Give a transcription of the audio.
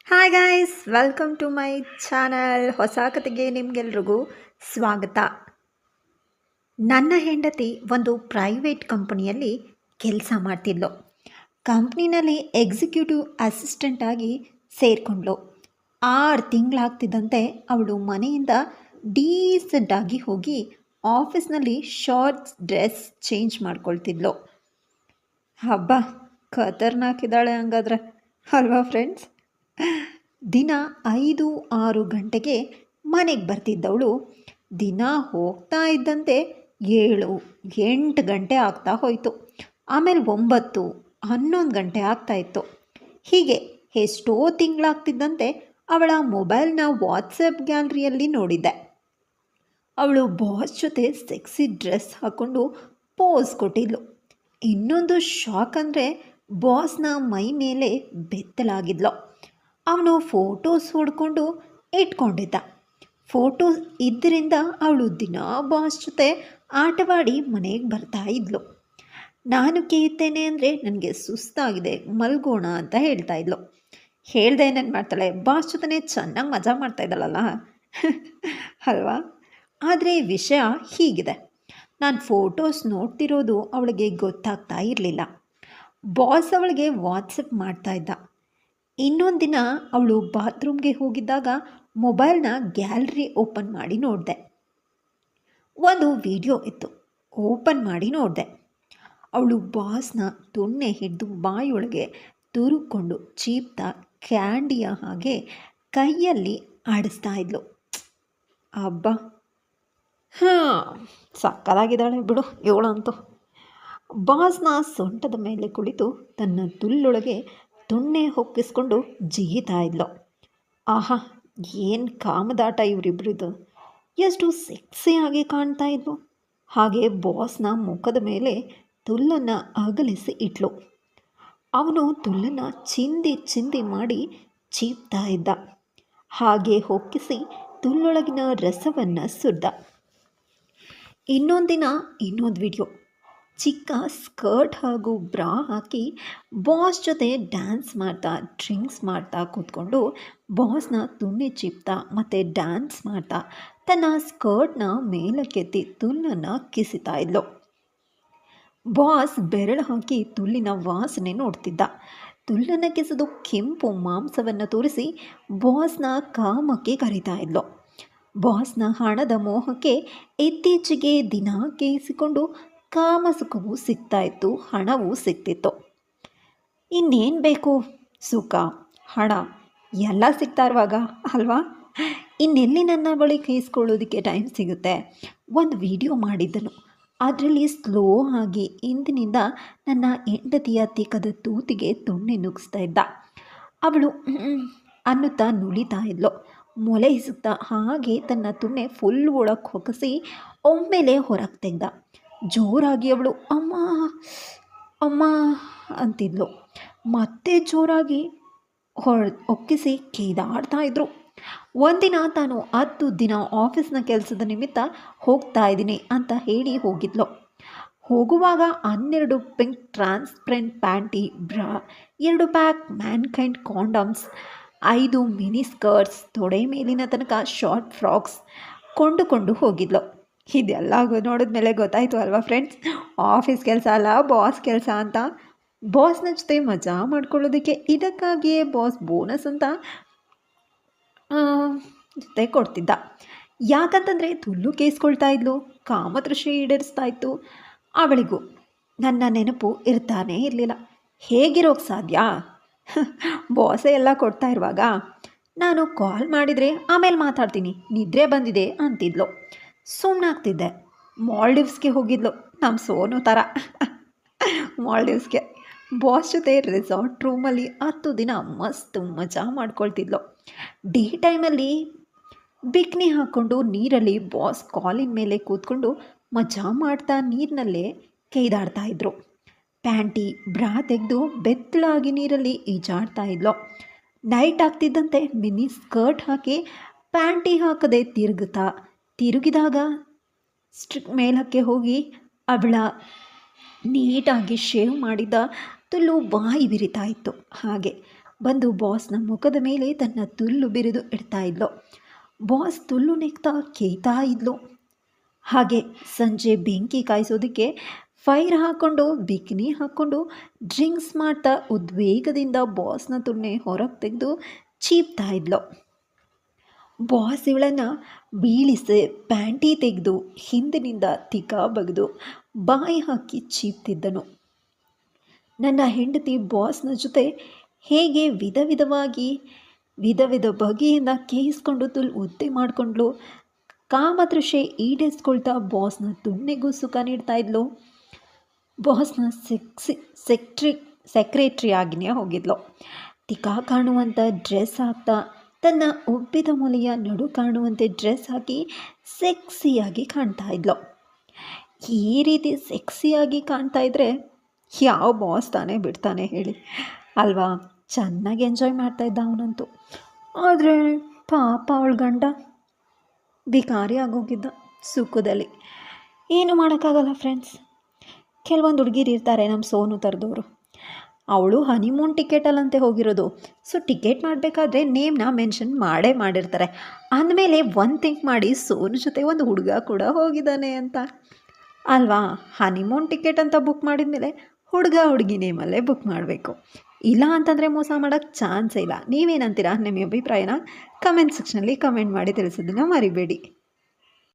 Hi guys, welcome to my channel. ಹೊಸ ಕತೆಗೆ ನಿಮಗೆಲ್ರಿಗೂ ಸ್ವಾಗತ. ನನ್ನ ಹೆಂಡತಿ ಒಂದು ಪ್ರೈವೇಟ್ ಕಂಪನಿಯಲ್ಲಿ ಕೆಲಸ ಮಾಡ್ತಿದ್ಲು. ಕಂಪ್ನಿನಲ್ಲಿ ಎಕ್ಸಿಕ್ಯೂಟಿವ್ ಅಸಿಸ್ಟೆಂಟ್ ಆಗಿ ಸೇರಿಕೊಂಡ್ಳು. 6 ತಿಂಗಳಾಗ್ತಿದ್ದಂತೆ ಅವಳು ಮನೆಯಿಂದ ಡೀಸೆಂಟಾಗಿ ಹೋಗಿ ಆಫೀಸ್ನಲ್ಲಿ ಶಾರ್ಟ್ಸ್ ಡ್ರೆಸ್ ಚೇಂಜ್ ಮಾಡ್ಕೊಳ್ತಿದ್ಲು. ಹಬ್ಬ, ಖತರ್ನಾಕಿದ್ದಾಳೆ ಹಂಗಾದ್ರೆ, ಅಲ್ವಾ ಫ್ರೆಂಡ್ಸ್? ದಿನ 5-6 ಗಂಟೆಗೆ ಮನೆಗೆ ಬರ್ತಿದ್ದವಳು ದಿನ ಹೋಗ್ತಾ ಇದ್ದಂತೆ 7-8 ಗಂಟೆ ಆಗ್ತಾ ಹೋಯಿತು. ಆಮೇಲೆ 9-11 ಗಂಟೆ ಆಗ್ತಾಯಿತ್ತು. ಹೀಗೆ ಎಷ್ಟೋ ತಿಂಗಳಾಗ್ತಿದ್ದಂತೆ ಅವಳ ಮೊಬೈಲ್ನ ವಾಟ್ಸಪ್ ಗ್ಯಾಲರಿಯಲ್ಲಿ ನೋಡಿದ್ದೆ. ಅವಳು ಬಾಸ್ ಜೊತೆ ಸೆಕ್ಸಿ ಡ್ರೆಸ್ ಹಾಕ್ಕೊಂಡು ಪೋಸ್ ಕೊಟ್ಟಿದ್ಲು. ಇನ್ನೊಂದು ಶಾಕ್ ಅಂದರೆ ಬಾಸ್ನ ಮೈ ಮೇಲೆ ಬೆತ್ತಲಾಗಿದ್ಲು. ಅವನು ಫೋಟೋಸ್ ಹೊಡ್ಕೊಂಡು ಇಟ್ಕೊಂಡಿದ್ದ. ಫೋಟೋಸ್ ಇದ್ದರಿಂದ ಅವಳು ದಿನ ಬಾಸ್ ಜೊತೆ ಆಟವಾಡಿ ಮನೆಗೆ ಬರ್ತಾ ಇದ್ಲು. ನಾನು ಕೇಳ್ತೇನೆ ಅಂದರೆ ನನಗೆ ಸುಸ್ತಾಗಿದೆ, ಮಲ್ಗೋಣ ಅಂತ ಹೇಳ್ತಾ ಇದ್ಲು. ಹೇಳ್ದೆ ಏನೇನು ಮಾಡ್ತಾಳೆ, ಬಾಸ್ ಜೊತೆ ಚೆನ್ನಾಗಿ ಮಜಾ ಮಾಡ್ತಾ ಇದ್ದಾಳಲ್ಲ ಅಲ್ವಾ? ಆದರೆ ವಿಷಯ ಹೀಗಿದೆ. ನಾನು ಫೋಟೋಸ್ ನೋಡ್ತಿರೋದು ಅವಳಿಗೆ ಗೊತ್ತಾಗ್ತಾ ಇರಲಿಲ್ಲ. ಬಾಸ್ ಅವಳಿಗೆ ವಾಟ್ಸಪ್ ಮಾಡ್ತಾ ಇದ್ದ. ಇನ್ನೊಂದು ದಿನ ಅವಳು ಬಾತ್ರೂಮ್ಗೆ ಹೋಗಿದ್ದಾಗ ಮೊಬೈಲ್ನ ಗ್ಯಾಲರಿ ಓಪನ್ ಮಾಡಿ ನೋಡಿದೆ. ಒಂದು ವಿಡಿಯೋ ಇತ್ತು. ಓಪನ್ ಮಾಡಿ ನೋಡಿದೆ. ಅವಳು ಬಾಸ್ನ ತೊನ್ನೆ ಹಿಡಿದು ಬಾಯೊಳಗೆ ತುರುಕೊಂಡು ಚೀಪ್ತಾ ಕ್ಯಾಂಡಿಯ ಹಾಗೆ ಕೈಯಲ್ಲಿ ಆಡಿಸ್ತಾ ಇದ್ಲು. ಹಬ್ಬ, ಸಕ್ಕದಾಗಿದ್ದಾಳೆ ಬಿಡು ಇವಳಂತೂ. ಬಾಸ್ನ ಸೊಂಟದ ಮೇಲೆ ಕುಳಿತು ತನ್ನ ತುಲ್ಲೊಳಗೆ ತೊನ್ನೆ ಹೊಕ್ಕಿಸ್ಕೊಂಡು ಜಿಗಿತಾ ಇದ್ಲು. ಆಹಾ, ಏನು ಕಾಮದಾಟ ಇವರಿಬ್ಬರಿದು! ಎಷ್ಟು ಸೆಕ್ಸಿಯಾಗಿ ಕಾಣ್ತಾ ಇದ್ಲು. ಹಾಗೆ ಬಾಸ್ನ ಮುಖದ ಮೇಲೆ ತುಲ್ಲನ್ನು ಅಗಲಿಸಿ ಇಟ್ಲು. ಅವನು ತುಲ್ಲನ್ನು ಚಿಂದಿ ಚಿಂದಿ ಮಾಡಿ ಚೀಪ್ತಾ ಇದ್ದ. ಹಾಗೆ ಹೊಕ್ಕಿಸಿ ತುಲ್ಲೊಳಗಿನ ರಸವನ್ನು ಸುರಿದ. ಇನ್ನೊಂದು ದಿನ ಇನ್ನೊಂದು ವಿಡಿಯೋ. ಚಿಕ್ಕ ಸ್ಕರ್ಟ್ ಹಾಗೂ ಬ್ರಾ ಹಾಕಿ ಬಾಸ್ ಜೊತೆ ಡ್ಯಾನ್ಸ್ ಮಾಡ್ತಾ ಡ್ರಿಂಕ್ಸ್ ಮಾಡ್ತಾ ಕೂತ್ಕೊಂಡು ಬಾಸ್ನ ತುನ್ನೆ ಚಿಪ್ತಾ ಮತ್ತು ಡ್ಯಾನ್ಸ್ ಮಾಡ್ತಾ ತನ್ನ ಸ್ಕರ್ಟ್ನ ಮೇಲಕ್ಕೆತ್ತಿ ತುಲ್ಲನ್ನು ಕಿಸಿತಾ ಇದ್ಲು. ಬಾಸ್ ಬೆರಳು ಹಾಕಿ ತುಲ್ಲಿನ ವಾಸನೆ ನೋಡ್ತಿದ್ದ. ತುಲ್ಲನ್ನು ಕಿಸಿದು ಕೆಂಪು ಮಾಂಸವನ್ನು ತೋರಿಸಿ ಬಾಸ್ನ ಕಾಮಕ್ಕೆ ಕರೀತಾ ಇದ್ಲು. ಬಾಸ್ನ ಹಣದ ಮೋಹಕ್ಕೆ ಇತ್ತೀಚೆಗೆ ದಿನ ಕೇಳಿಸಿಕೊಂಡು ಕಾಮಸುಖವೂ ಸಿಗ್ತಾಯಿತ್ತು, ಹಣವೂ ಸಿಗ್ತಿತ್ತು. ಇನ್ನೇನು ಬೇಕು? ಸುಖ, ಹಣ ಎಲ್ಲ ಸಿಗ್ತಾ ಇರುವಾಗ ಅಲ್ವಾ? ಇನ್ನೆಲ್ಲಿ ನನ್ನ ಬಳಿ ಕೇಳಿಸ್ಕೊಳ್ಳೋದಕ್ಕೆ ಟೈಮ್ ಸಿಗುತ್ತೆ? ಒಂದು ವಿಡಿಯೋ ಮಾಡಿದ್ದನು. ಅದರಲ್ಲಿ ಸ್ಲೋ ಆಗಿ ಹಿಂದಿನಿಂದ ನನ್ನ ಹೆಂಡತಿಯ ತಿಕ್ಕದ ತೂತಿಗೆ ತೊನ್ನೆ ನುಗ್ಗಿಸ್ತಾ ಇದ್ದ. ಅವಳು ಅನ್ನುತ್ತಾ ನುಲಿತಾ ಇದ್ಲು. ಮೊಲೆ ಹಿಸುತ್ತಾ ಹಾಗೆ ತನ್ನ ತುನ್ನೆ ಫುಲ್ ಒಳಗೆ ಹೊಕ್ಕಿಸಿ ಒಮ್ಮೆಲೆ ಹೊರಗೆ ತೆಗ್ದ. ಜೋರಾಗಿ ಅವಳು ಅಮ್ಮ ಅಮ್ಮ ಅಂತಿದ್ಲು. ಮತ್ತೆ ಜೋರಾಗಿ ಒಕ್ಕಿಸಿ ಕೇದಾಡ್ತಾ ಇದ್ರು. ಒಂದಿನ ತಾನು 10 ದಿನ ಆಫೀಸ್ನ ಕೆಲಸದ ನಿಮಿತ್ತ ಹೋಗ್ತಾ ಇದ್ದೀನಿ ಅಂತ ಹೇಳಿ ಹೋಗಿದ್ಲು. ಹೋಗುವಾಗ 12 ಪಿಂಕ್ ಟ್ರಾನ್ಸ್ಪರೆಂಟ್ ಪ್ಯಾಂಟಿ ಬ್ರಾ, 2 pack Mankind condoms, 5 mini skirts, ತೊಡೆ ಮೇಲಿನ ತನಕ ಶಾರ್ಟ್ ಫ್ರಾಕ್ಸ್ ಕೊಂಡುಕೊಂಡು ಹೋಗಿದ್ಲು. ಇದೆಲ್ಲ ನೋಡಿದ ಮೇಲೆ ಗೊತ್ತಾಯಿತು ಅಲ್ವಾ ಫ್ರೆಂಡ್ಸ್, ಆಫೀಸ್ ಕೆಲಸ ಅಲ್ಲ ಬಾಸ್ ಕೆಲಸ ಅಂತ. ಬಾಸ್ನ ಜೊತೆ ಮಜಾ ಮಾಡ್ಕೊಳ್ಳೋದಕ್ಕೆ ಇದಕ್ಕಾಗಿಯೇ ಬಾಸ್ ಬೋನಸ್ ಅಂತ ಜೊತೆ ಕೊಡ್ತಿದ್ದ. ಯಾಕಂತಂದರೆ ತುಲ್ಲು ಕೇಳಿಸ್ಕೊಳ್ತಾ ಇದ್ಲು, ಕಾಮದೃಷ್ಟಿ ಈಡೇರಿಸ್ತಾ ಇತ್ತು. ಅವಳಿಗೂ ನನ್ನ ನೆನಪು ಇರ್ತಾನೇ ಇರಲಿಲ್ಲ. ಹೇಗಿರೋಕ್ಕೆ ಸಾಧ್ಯ? ಬಾಸೇ ಎಲ್ಲ ಕೊಡ್ತಾ ಇರುವಾಗ ನಾನು ಕಾಲ್ ಮಾಡಿದರೆ ಆಮೇಲೆ ಮಾತಾಡ್ತೀನಿ, ನಿದ್ರೆ ಬಂದಿದೆ ಅಂತಿದ್ಲು. ಸುಮ್ಮನಾಗ್ತಿದ್ದೆ. ಮಾಲ್ಡೀವ್ಸ್ಗೆ ಹೋಗಿದ್ಲು, ನಮ್ಮ ಸೋನು ಥರ. ಮಾಲ್ಡೀವ್ಸ್ಗೆ ಬಾಸ್ ಜೊತೆ ರೆಸಾರ್ಟ್ ರೂಮಲ್ಲಿ 10 ದಿನ ಮಸ್ತ್ ಮಜಾ ಮಾಡ್ಕೊಳ್ತಿದ್ಲು. ಡೇ ಟೈಮಲ್ಲಿ ಬಿಕ್ನಿ ಹಾಕ್ಕೊಂಡು ನೀರಲ್ಲಿ ಬಾಸ್ ಕಾಲಿನ ಮೇಲೆ ಕೂತ್ಕೊಂಡು ಮಜಾ ಮಾಡ್ತಾ ನೀರಿನಲ್ಲೇ ಕೈದಾಡ್ತಾ ಇದ್ರು. ಪ್ಯಾಂಟಿ ಬ್ರಾ ತೆಗೆದು ಬೆತ್ತಲಾಗಿ ನೀರಲ್ಲಿ ಈಜಾಡ್ತಾ ಇದ್ಲು. ನೈಟ್ ಆಗ್ತಿದ್ದಂತೆ ಮಿನಿ ಸ್ಕರ್ಟ್ ಹಾಕಿ ಪ್ಯಾಂಟಿ ಹಾಕದೆ ತಿರುಗಿದಾಗ ಮೇಲಕ್ಕೆ ಹೋಗಿ ಅವಳ ನೀಟಾಗಿ ಶೇವ್ ಮಾಡಿದ ತುಲ್ಲು ಬಾಯಿ ಬಿರಿತಾ ಇತ್ತು. ಹಾಗೆ ಬಂದು ಬಾಸ್ನ ಮುಖದ ಮೇಲೆ ತನ್ನ ತುಲ್ಲು ಬಿರಿದು ಇಡ್ತಾ ಇದ್ಲು. ಬಾಸ್ ತುಲ್ಲು ನೆಕ್ತಾ ಕೇಯ್ತಾ ಇದ್ಲು. ಹಾಗೆ ಸಂಜೆ ಬೆಂಕಿ ಕಾಯಿಸೋದಕ್ಕೆ ಫೈರ್ ಹಾಕ್ಕೊಂಡು ಬಿಕಿನಿ ಹಾಕ್ಕೊಂಡು ಡ್ರಿಂಕ್ಸ್ ಮಾಡ್ತಾ ಉದ್ವೇಗದಿಂದ ಬಾಸ್ನ ತುನ್ನೆ ಹೊರಗೆ ತೆಗೆದು ಚೀಪ್ತಾ ಇದ್ಲು. ಬಾಸ್ ಇವಳನ್ನು ಬೀಳಿಸಿ ಪ್ಯಾಂಟಿ ತೆಗೆದು ಹಿಂದಿನಿಂದ ತಿಕಾ ಬಗೆದು ಬಾಯಿ ಹಾಕಿ ಚೀಪ್ತಿದ್ದನು. ನನ್ನ ಹೆಂಡತಿ ಬಾಸ್ನ ಜೊತೆ ಹೇಗೆ ವಿಧ ವಿಧ ಬಗೆಯಿಂದ ಕೇಯಿಸ್ಕೊಂಡು ಉದ್ದೆ ಮಾಡಿಕೊಂಡ್ಲು. ಕಾಮತೃಷೆ ಈಡೇರಿಸ್ಕೊಳ್ತಾ ಬಾಸ್ನ ತುನ್ನೆಗೂ ಸುಖ ನೀಡ್ತಾ ಇದ್ಲು. ಬಾಸ್ನ ಸೆಕ್ರೆಟ್ರಿ ಆಗಿನೇ ಹೋಗಿದ್ಲು. ತಿಕಾ ಕಾಣುವಂಥ ಡ್ರೆಸ್ ಹಾಕ್ತಾ ತನ್ನ ಉಬ್ಬಿದ ಮೊಲೆಯ ನಡು ಕಾಣುವಂತೆ ಡ್ರೆಸ್ ಹಾಕಿ ಸೆಕ್ಸಿಯಾಗಿ ಕಾಣ್ತಾ ಇದ್ಲು. ಈ ರೀತಿ ಸೆಕ್ಸಿಯಾಗಿ ಕಾಣ್ತಾ ಇದ್ದರೆ ಯಾವ ಬಾಸ್ ತಾನೇ ಬಿಡ್ತಾನೆ ಹೇಳಿ ಅಲ್ವಾ? ಚೆನ್ನಾಗಿ ಎಂಜಾಯ್ ಮಾಡ್ತಾಯಿದ್ದ ಅವನಂತೂ. ಆದರೆ ಪಾಪ ಅವಳ ಗಂಡ ಬಿಕಾರಿ ಆಗೋಗಿದ್ದ ಸುಖದಲ್ಲಿ. ಏನು ಮಾಡೋಕ್ಕಾಗಲ್ಲ ಫ್ರೆಂಡ್ಸ್. ಕೆಲವೊಂದು ಹುಡುಗಿರು ಇರ್ತಾರೆ ನಮ್ಮ ಸೋನು ಥರದವರು. ಅವಳು ಹನಿಮೂನ್ ಟಿಕೆಟಲ್ಲಂತೆ ಹೋಗಿರೋದು. ಸೊ ಟಿಕೆಟ್ ಮಾಡಬೇಕಾದ್ರೆ ನೇಮ್ನ ಮೆನ್ಷನ್ ಮಾಡಿರ್ತಾರೆ. ಅಂದಮೇಲೆ ಒಂದು ಥಿಂಕ್ ಮಾಡಿ ಸೋನು ಜೊತೆ ಒಂದು ಹುಡುಗ ಕೂಡ ಹೋಗಿದ್ದಾನೆ ಅಂತ ಅಲ್ವಾ? ಹನಿಮೂನ್ ಟಿಕೆಟ್ ಅಂತ ಬುಕ್ ಮಾಡಿದ್ಮೇಲೆ ಹುಡುಗಿ ನೇಮಲ್ಲೇ ಬುಕ್ ಮಾಡಬೇಕು. ಇಲ್ಲ ಅಂತಂದರೆ ಮೋಸ ಮಾಡೋಕ್ಕೆ ಚಾನ್ಸೇ ಇಲ್ಲ. ನೀವೇನಂತೀರಾ? ನಿಮ್ಮ ಅಭಿಪ್ರಾಯನ ಕಮೆಂಟ್ ಸೆಕ್ಷನಲ್ಲಿ ಕಮೆಂಟ್ ಮಾಡಿ ತಿಳಿಸೋದನ್ನು ಮರಿಬೇಡಿ.